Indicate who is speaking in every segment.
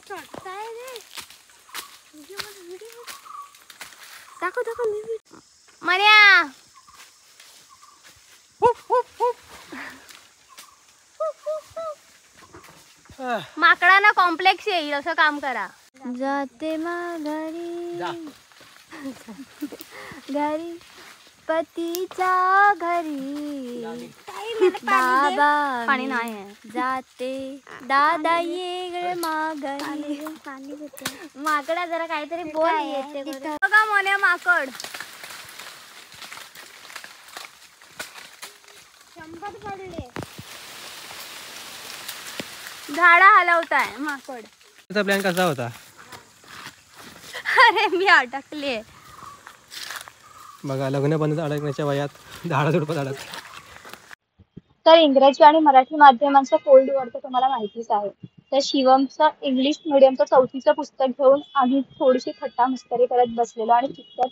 Speaker 1: काय रे दाखव मर्या माकडांना कॉम्प्लेक्स येईल असं काम करा. जाते माघारी घरी पतीच्या घरी बाबा पाणी नाही जाते दादा ये माघारी. माकडा जरा काहीतरी बोल येते बघा मोन्या माकड 100 पडले. झाडा हलवताय माकड.
Speaker 2: तुझा प्लॅन कसा होता?
Speaker 1: अरे मी अटकले
Speaker 2: बघा लग्न बंद अडकण्याच्या वयात झाडा झुडपं अडकले.
Speaker 3: तर इंग्रजी आणि मराठी माध्यमांचं कोल्ड वॉर तर तुम्हाला माहितीच आहे. तर शिवमचं इंग्लिश मिडियमचं 4थीचं पुस्तक घेऊन आम्ही थोडीशी थट्टा मस्करी करत बसलेलो आणि तितक्यात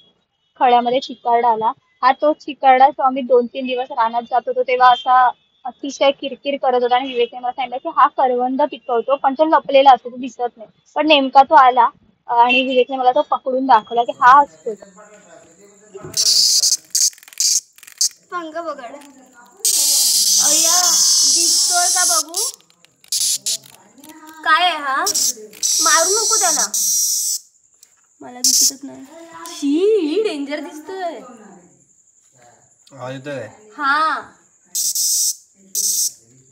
Speaker 3: खळ्यामध्ये चिकारडा आला. हा तो चिकारडा तो आम्ही 2-3 दिवस रानात जात होतो तेव्हा असा अतिशय किरकिर करत होता आणि विवेकने मला सांगितलं की हा करवंद पिकवतो पण तो लपलेला असतो, तो दिसत नाही. पण नेमका तो आला आणि विवेकने मला तो पकडून दाखवला की हा असतो
Speaker 1: पंग बघड. अय्या दिसतोय का बघू? काय आहे हा? मारू नको त्याला. मला दिसतच नाही. शी डेंजर दिसतोय. हा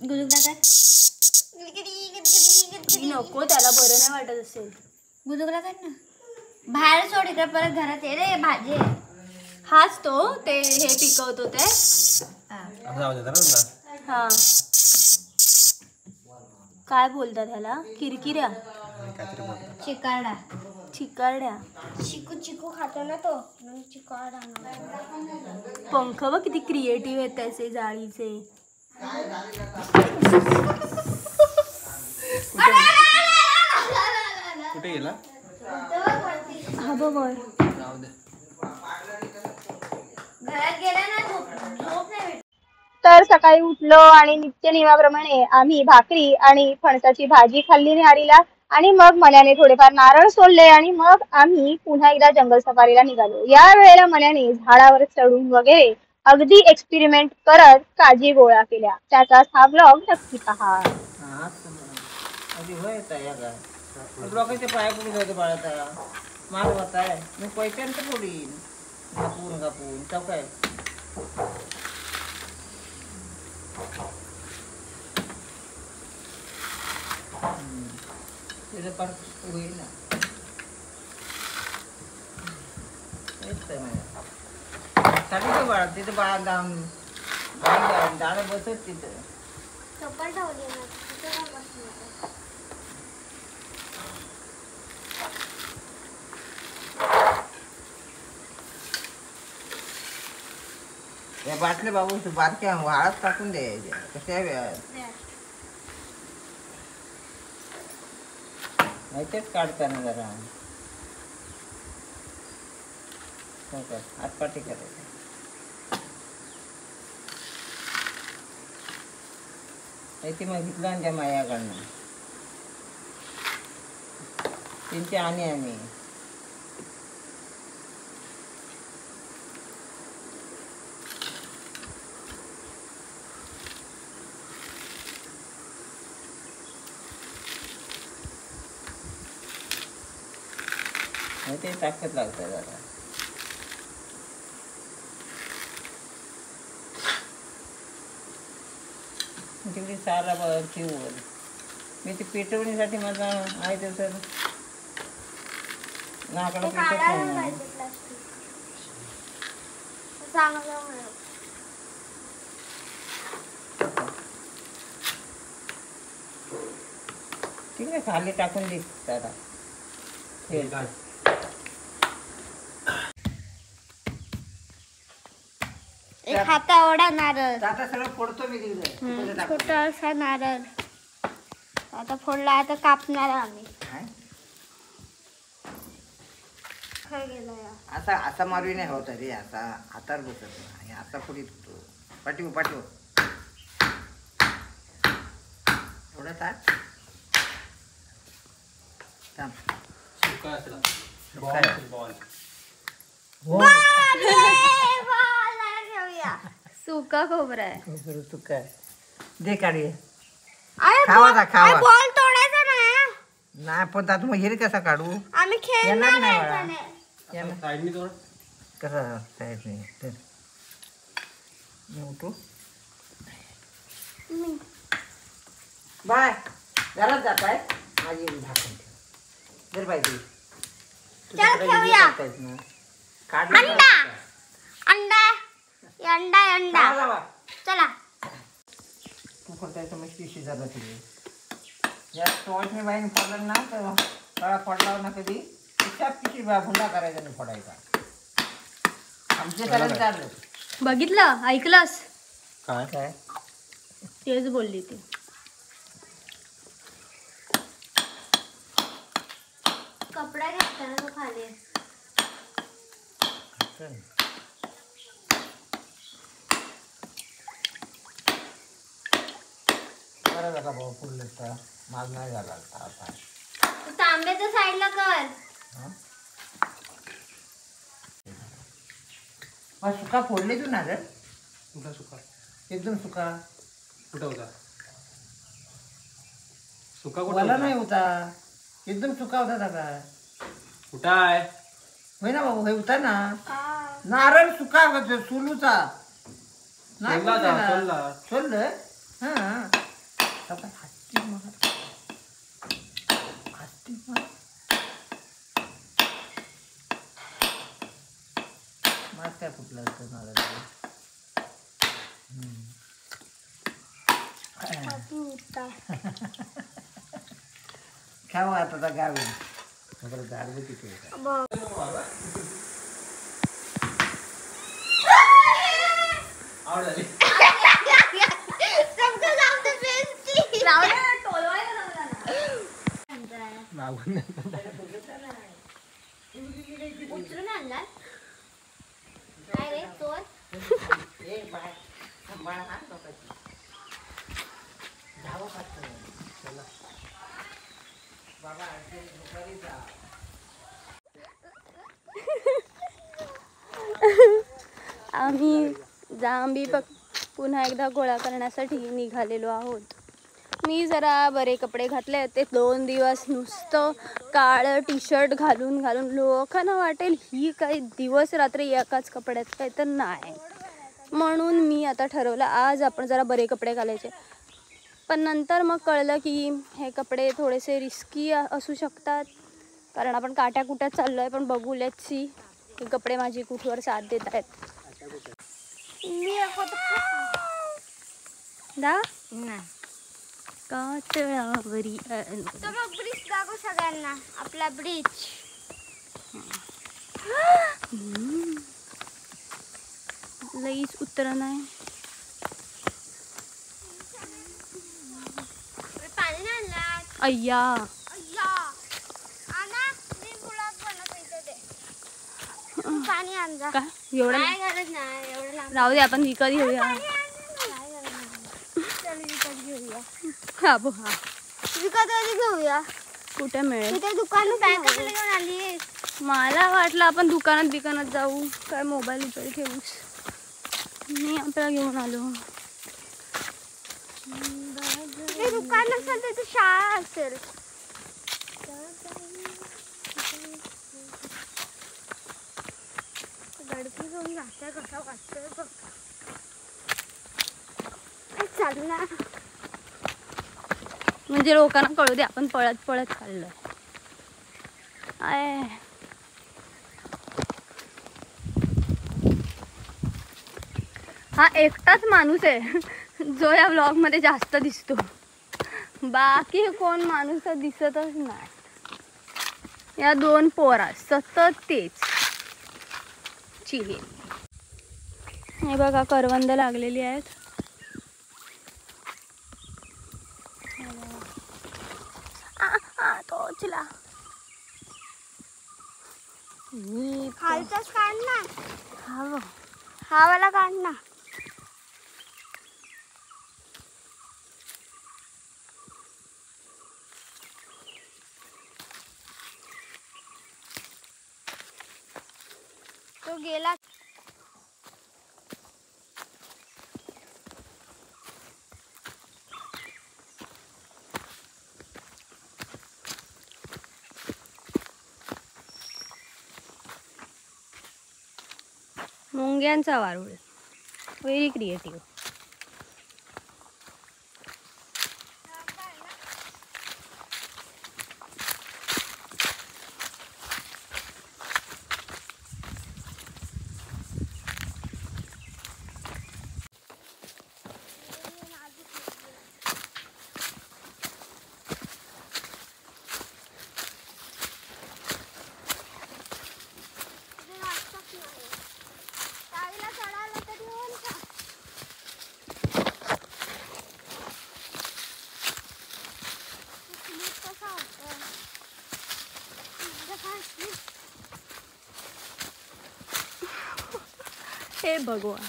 Speaker 1: गुलगुला काय नको त्याला बरं नाही वाटत असेल. गुलगुला काय ना बाहेर सोड इकडे परत घरात ये रे भाजी. हाच तो ते हे पिकवतो ते. हा काय बोलतात ह्याला? किरकिऱ्या चिकारडा. चिकारड्या चिकू खातो ना तो चिकारडा. पंख बघ किती क्रिएटिव्ह आहेत त्याचे जाळीचे.
Speaker 2: कुठे गेला?
Speaker 1: हा बघ घरात गेला ना झोप नाही.
Speaker 3: तर सकाळी उठलो आणि नित्य नियमाप्रमाणे आम्ही भाकरी आणि फणसाची भाजी खाल्ली न्याहारीला आणि मग मन्याने थोडेफार नारळ सोलले आणि मग आम्ही पुन्हा एकदा जंगल सफारीला निघालो. या वेळेला मन्याने झाडावर चढून वगैरे अगदी एक्सपेरिमेंट करत काजी गोळा केल्या. त्याचाच हा ब्लॉग नक्की पहा.
Speaker 4: पाया पुढे जायचं बाळाचा मार होताय मी पैशांचं पुढील कापून चौकाय तिथे पण होईल ना. साठी बाळा तिथे बाळा दादा बसत तिथं
Speaker 1: चप्पल ठेवली ना
Speaker 4: या बाटल्या बाबू बारक्या वाळात टाकून द्यायच्या कशा वेळात माहितीच काढताना जरा हातपाटी करायचं. माहिती मग घेतला त्या मायाकडनं त्यांची आणि ते ताकद लागतं जरा. तेवढी सारा चिवड मी ते पेटवण्यासाठी माझा आहे तर नाकडं पेटत नाही. ठीक आहे खाली टाकून दे दादा.
Speaker 1: एक हाता ओढा नारळ
Speaker 4: आता सगळं फोडतो मी तिकडे
Speaker 1: छोटासा नारळ आता फोडला. आता कापणार आम्ही.
Speaker 4: असा असा मारू नाही होत रे. असा हातावर बसत नाही. असा पुढे होतो. पाठीव थोडा ताट छान.
Speaker 2: सुका असला.
Speaker 4: सुका आहे.
Speaker 2: बॉल.
Speaker 1: सुका खोबरा आहे.
Speaker 4: बरं, सुका आहे. दे काढी.
Speaker 1: अरे
Speaker 4: खावा जा, खावा.
Speaker 1: अरे बॉल तोडायचा ना.
Speaker 4: नाही पण आता मग हिरे कसा काढू?
Speaker 1: आम्ही खेळणार
Speaker 4: येणार नाही
Speaker 1: आहे
Speaker 4: बाळा.
Speaker 1: त्याने.
Speaker 4: येणार.
Speaker 2: साईडनी तोड.
Speaker 4: कसा साईड नाही तर मी उठू. बाय घरात जात आहे माझी झाकण ठेव. जर पाहिजे
Speaker 1: चल खेळूया. अंडा अंडा अंडा अंडा. चला.
Speaker 4: तू करतायचं मग पिशी झालं तुझी. या टॉर्चने बाईने पडलं ना तर तळा पडला ना कधी त्या पिशी भुंडा करायचा नाही पडायचा. आमचे करायला चाललं.
Speaker 1: बघितलं ऐकलंस
Speaker 2: काय
Speaker 4: काय
Speaker 1: तेच बोलली ती. कपडा घेतला ना तो खाली.
Speaker 4: बरं झाला भाऊ फुल माल नाही झाला आता.
Speaker 1: तांब्याच्या साईडला कर.
Speaker 4: मग सुका फोडले तू ना रे.
Speaker 2: कुठं सुका?
Speaker 4: एकदम सुका.
Speaker 2: कुठं होता? सुका कुठं
Speaker 4: मला
Speaker 2: होता?
Speaker 4: नाही होता. एकदम सुका होता दादा.
Speaker 2: कुठं आहे?
Speaker 4: होय ना बाबू हे होता ना. नारळ सुका होता सुलूचा. नाही
Speaker 2: सोलला
Speaker 4: बोलले
Speaker 2: होता,
Speaker 4: ना.
Speaker 2: सोलला.
Speaker 4: सोललं? हां. आता हत्ती मग. हत्ती मग. माझ काय फुटलं असतं नारळ. खावा आता त्या गावी. झाड बघ किती
Speaker 2: आवड झाली. मागून
Speaker 1: उचलून आणला काय रे चोर. आम्ही जांभी पुन्हा एकदा गोळा करण्यासाठी निघालेलो आहोत. मी जरा बरे कपडे घातले. ते 2 दिवस नुसतं काळं टी शर्ट घालून घालून लोकांना वाटेल ही काही दिवस रात्री एकाच कपड्यात काय, तर नाही. म्हणून मी आता ठरवलं आज आपण जरा बरे कपडे घालायचे. पण नंतर मग कळलं की हे कपडे थोडेसे रिस्की असू शकतात, कारण आपण काट्या कुट्यात चाललो आहे. पण बघू लेट्स सी हे कपडे माझी कुठवर साथ देत आहेत. कातळावरी ब्रिज दाखव सगळ्यांना. आपला ब्रिज लईच उतरण नाही. पाणी आणला अय्या. पाणी आणजा. का एवढं राहू दे, आपण विकत घेऊया. हा बो हा विकत घेऊया. कुठे मिळेल? तिथे दुकान घेऊन आली. मला वाटलं आपण दुकानात जाऊ. काय मोबाईल उचल ठेवूस. मी आपल्याला घेऊन आलो. दुकान नसेल तर शाळा असेल. गडकी घेऊन जाते कसा वाटतोय बघ. चालला म्हणजे लोकांना कळू दे आपण पळत पळत चाललोय. हा एकटाच माणूस आहे जो या व्लॉग मध्ये जास्त दिसतो. बाकी कोण माणूस दिसतच नाही. या 2 पोरा सतत तेच चिहे. हे बघा करवंद लागलेली आहेत. तोचला खालचाच काढ ना. हा वाला काढ ना. गेला. मुंग्यांचा वारूळ, व्हेरी क्रिएटिव्ह. हे भगवान,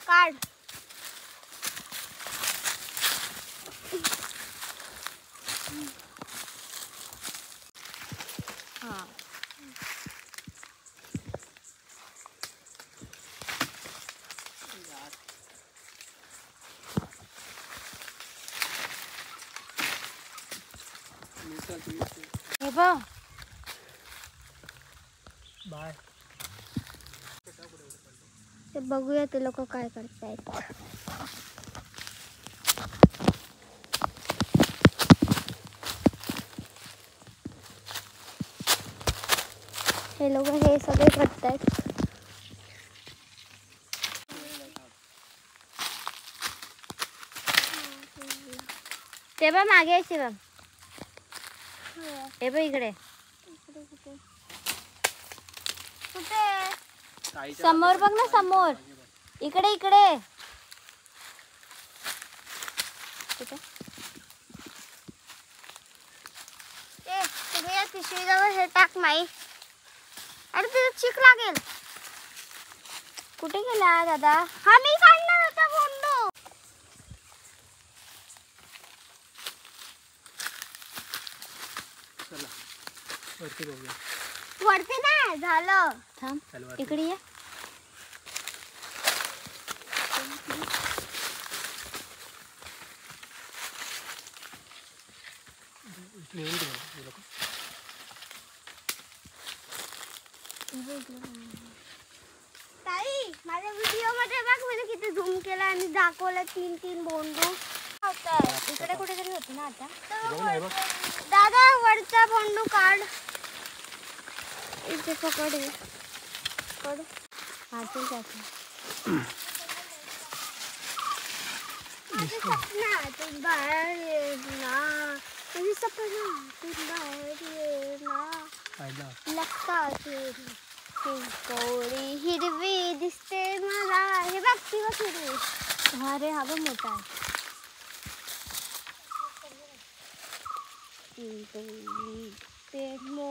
Speaker 1: काढ. हे बघ,
Speaker 2: बाय.
Speaker 1: ते बघूया ते लोक काय करतायत. हे लोक हे सगळे करतायत. ते बघ मागे आहे शिवम. हे बघ इकडे. कुठे? समोर बघ ना, समोर. इकडे इकडे. कुठे? तुम्ही या पिशवीजवळ हे टाक माई. अरे तिथे चिक लागेल. कुठे गेला दादा? हा मी काढला होता बोंडू.
Speaker 2: चला वरती बघूया.
Speaker 1: वरती नाही झालं. थांब
Speaker 2: चल वरती.
Speaker 1: इकडे ये.
Speaker 2: इकडे येऊन दे हे लोक.
Speaker 1: ताई माझ्या व्हिडिओ मध्ये बघ मी किती झूम केला आणि दाखवलं 3 बोंडू. इकडे कुठेतरी होती ना आता.
Speaker 2: बघ ना, हे बघ.
Speaker 1: दादा वरचा बोंडू काढ. इथे पकड हे. पकड. हातील टाक. सपनातून बाहेर ये ना. तुझी सपनातून बाहेर ये ना.
Speaker 2: फायदा.
Speaker 1: लक्षात ये. कोळी हिरवी दिसते मला. हे बघ ती बघ हिरवी. हा रे, हा बघ मोठा आहे.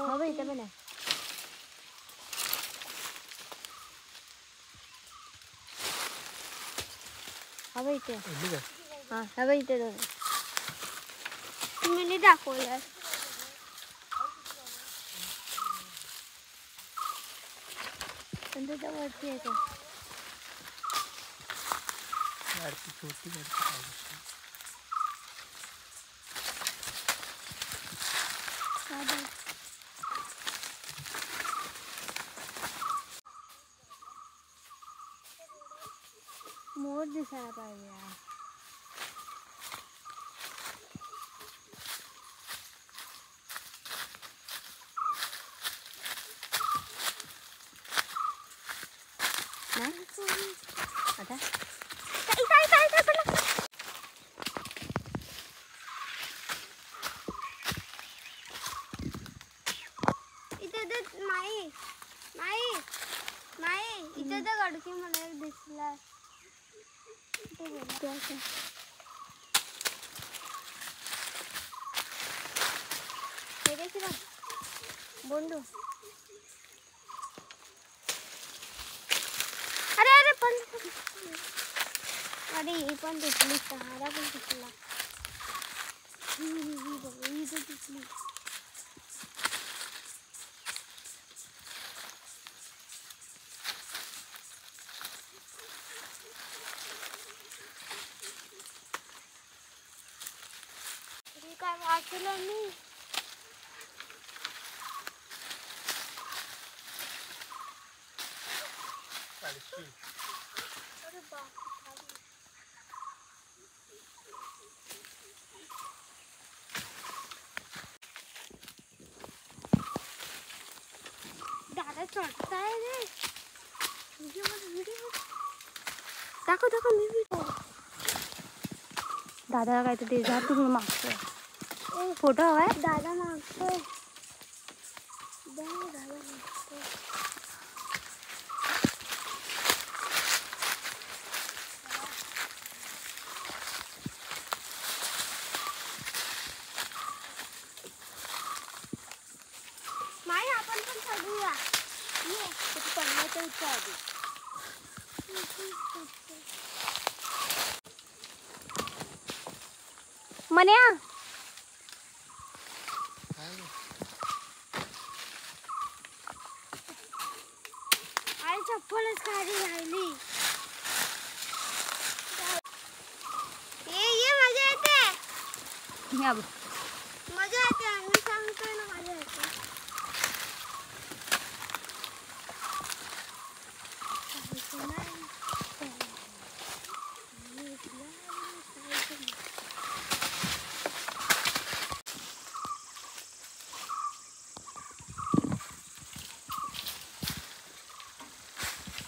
Speaker 1: हा बघ इथं पण आहे. हा बघ इथे. हा हा बघ इथे दोन. तुम्ही दाखवलं. पण त्याच्या वरती येतो.
Speaker 2: वरती छोटी वरती
Speaker 1: मोर दिसायला पाहिजे यार. आता इथे माई माई माई इथे तर गडकी मला एक दिसला. बोंडू. अरे अरे पण अरे ही पण तुटली. सहारा पण तुटला. ही पण तुटली. काय वाचलं मी. अरे बाप. दादा चढताय रे. व्हिडिओ दाखव दाखव मी व्हिडिओ. दादाला काय तर ते जा तुम्ही मागतोय. फोटो हवाय. दादा मागतोय. दादा मागतोय. माई आपण पण चढूया. ये पडण्याच्या इच्छा आधी. मन्या आई चप्पलच खाली राहिली. ये मजा येते. मजा येते. मी सांगतोय ना मजा येते.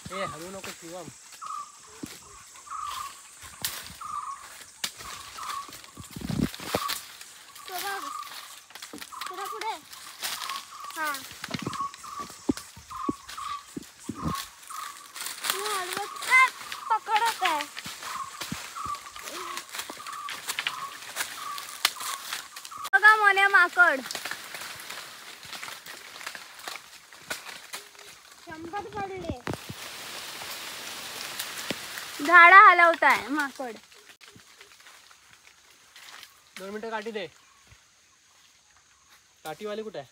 Speaker 2: ए हलू नको शिवम.
Speaker 1: पुढे हा पकडत आहे. बघा मोन्या माकड. 100 पडले. झाडा हलवताय माकड.
Speaker 2: 2 मिनिटं काठी दे. काठीवाली कुठे आहे?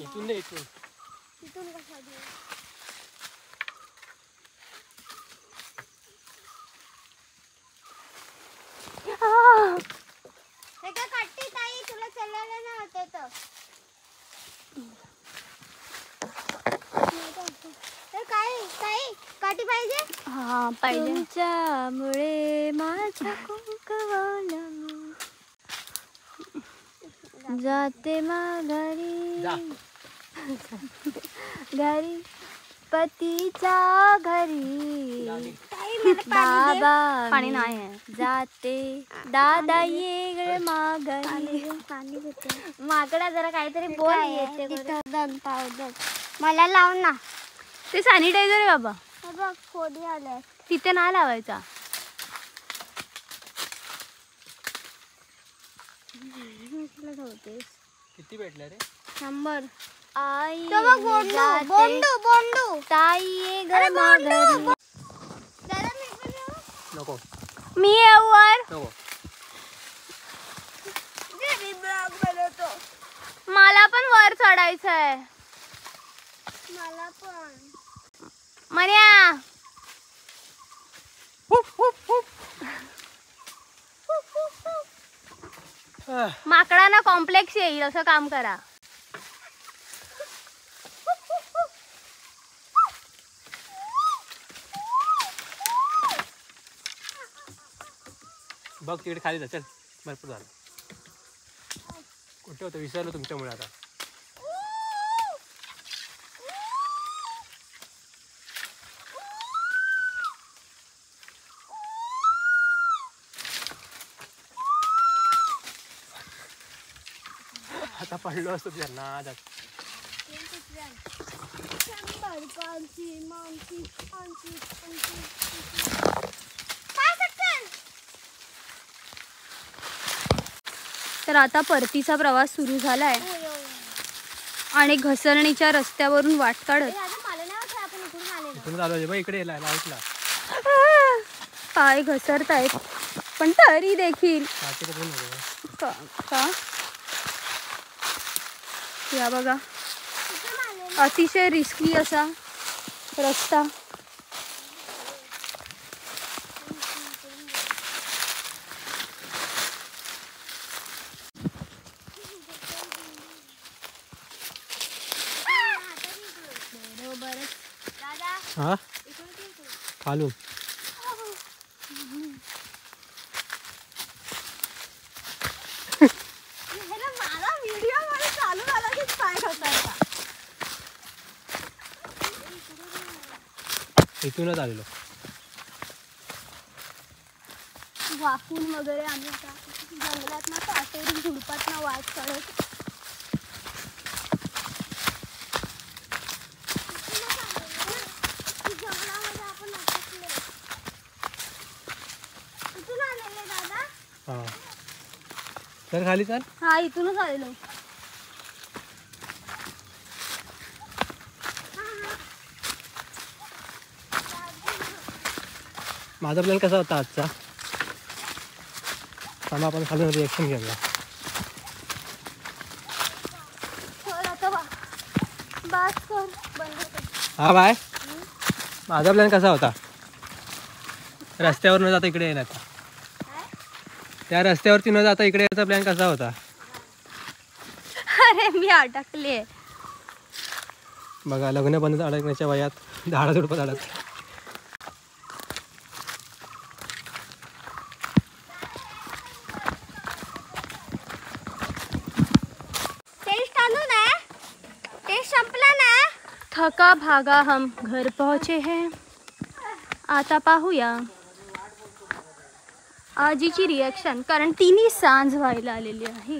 Speaker 2: इथून दे.
Speaker 1: इथून कसा दे. काठी ताई तुला चालायला नाही होत. काय काय काठी पाहिजे. हा पाहिजे. तुमच्यामुळे माझ्या कुंकवाला जाते माघारी. घरी पतीच्या घरी. बाबा पाणी नाही जाते. दादा ये माघारी. माकडा जरा काहीतरी बोल. येते पावडर मला लाव ना. ते सॅनिटायझर आहे बाबा. बघ फोडी आल्या. तिथे नाही लावायचा.
Speaker 2: किती भेटले रे?
Speaker 1: 100. आई बोंडू बोंडू ताई ये घर माघारी.
Speaker 2: नको
Speaker 1: मी येऊ वर.
Speaker 2: नको.
Speaker 1: मला पण वर चढायचं आहे. मला पण. मन्या माकडांना कॉम्प्लेक्स येईल असं काम करा.
Speaker 2: बघ तिकडे खाली जा. चल भरपूर झालं. कुठे होतं विसरलो तुमच्यामुळे आता. आता पडलो असतो त्यांना.
Speaker 1: तर आता परतीचा प्रवास सुरू झाला आहे आणि घसरणीच्या रस्त्यावरून वाट काढत
Speaker 2: इथून चालू आहे बघ, इकडे लाईटला
Speaker 1: पाय घसरत आहेत, पण तरी देखील का या बघा अतिशय रिस्की असा रस्ता.
Speaker 2: हा खालून इथूनच आलेलो.
Speaker 1: वाकून वगैरे आम्ही आता जंगलात ना काटेरी झुडपात ना वाट काढत
Speaker 2: हा चल खाली चल.
Speaker 1: हा इथूनच आलेलो.
Speaker 2: माझा प्लॅन कसा होता आजचा, थांबा आपण खालून रिएक्शन घेऊया.
Speaker 1: कर आता बास कर बंद कर.
Speaker 2: हा बाय, माझा प्लॅन कसा होता, रस्त्यावर न जाता इकडे येण्याचा. त्या रस्त्यावरती न जाता इकडे यायचा प्लॅन कसा होता.
Speaker 1: अरे मी अटकले.
Speaker 2: बघा लग्न बंद अडकण्याच्या वयात झाडा झुडपत अडक. थका भागा हम घर पहुंचे हैं. आता पाहूया आजीची रिॲक्शन, कारण तिने सांज व्हायला आलेली आहे.